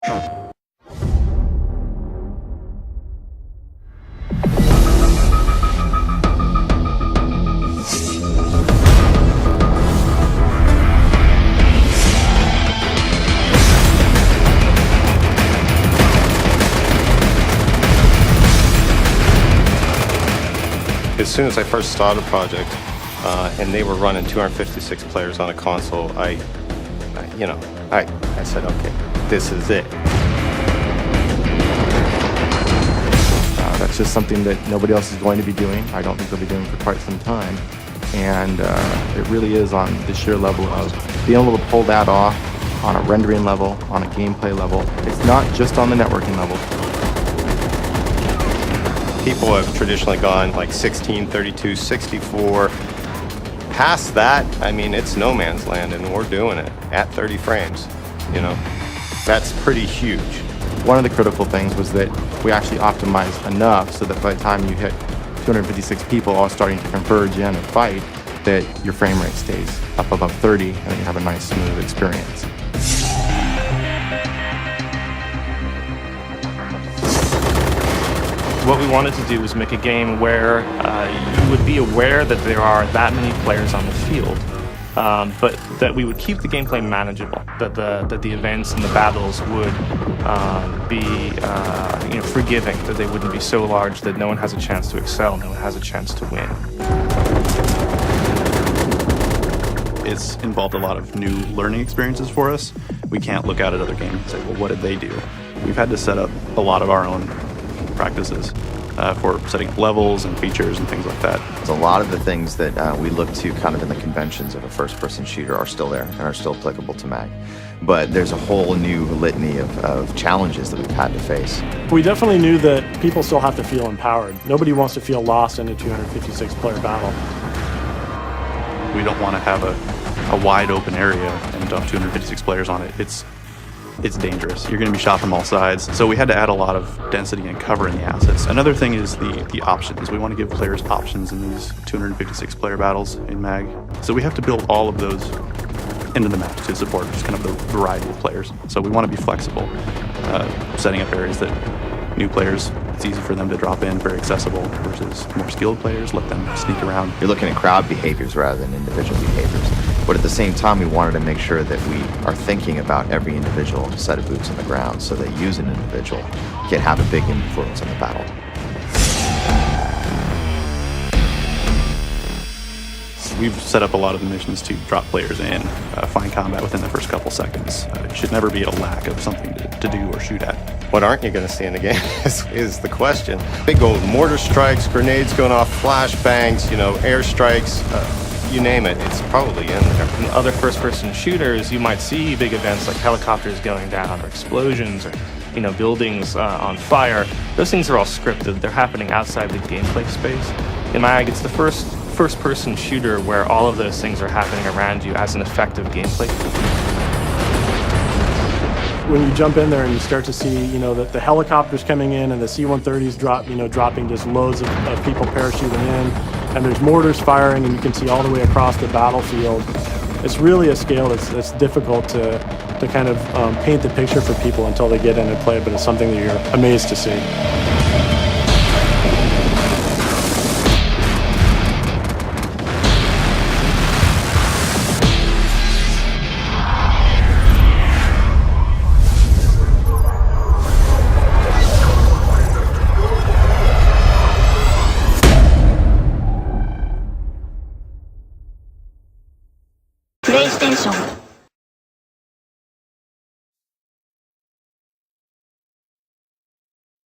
As soon as I first started the project, and they were running 256 players on a console, I said, okay, this is it. That's just something that nobody else is going to be doing. I don't think they'll be doing for quite some time. And it really is on the sheer level of being able to pull that off on a rendering level, on a gameplay level. It's not just on the networking level. People have traditionally gone like 16, 32, 64. Past that, I mean, it's no man's land, and we're doing it at 30 frames. You know, that's pretty huge. One of the critical things was that we actually optimized enough so that by the time you hit 256 people all starting to converge in and fight, that your frame rate stays up above 30 and then you have a nice smooth experience. What we wanted to do was make a game where you would be aware that there are that many players on the field, but that we would keep the gameplay manageable, that the events and the battles would be forgiving, that they wouldn't be so large that no one has a chance to excel, no one has a chance to win. It's involved a lot of new learning experiences for us. We can't look out at other games and say, well, what did they do? We've had to set up a lot of our own practices for setting up levels and features and things like that. A lot of the things that we look to kind of in the conventions of a first-person shooter are still there and are still applicable to MAG. But there's a whole new litany of challenges that we've had to face. We definitely knew that people still have to feel empowered. Nobody wants to feel lost in a 256-player battle. We don't want to have a wide open area and dump 256 players on it. It's dangerous. You're going to be shot from all sides. So we had to add a lot of density and cover in the assets. Another thing is the options. We want to give players options in these 256 player battles in MAG. So we have to build all of those into the map to support just kind of the variety of players. So we want to be flexible, setting up areas that new players, it's easy for them to drop in, very accessible, versus more skilled players, let them sneak around. You're looking at crowd behaviors rather than individual behaviors. But at the same time, we wanted to make sure that we are thinking about every individual set of boots on the ground so that you as an individual can have a big influence on the battle. We've set up a lot of the missions to drop players in, find combat within the first couple seconds. It should never be a lack of something to do or shoot at. What aren't you going to see in the game is the question. Big old mortar strikes, grenades going off, flashbangs, airstrikes, you name it, it's probably in there. In other first-person shooters, you might see big events like helicopters going down or explosions or buildings on fire. Those things are all scripted. They're happening outside the gameplay space. In MAG, it's the first-person shooter where all of those things are happening around you as an effective gameplay. When you jump in there and you start to see, that the helicopters coming in and the C-130s dropping just loads of people parachuting in, and there's mortars firing, and you can see all the way across the battlefield. It's really a scale that's difficult to kind of paint the picture for people until they get in and play, but it's something that you're amazed to see. PlayStation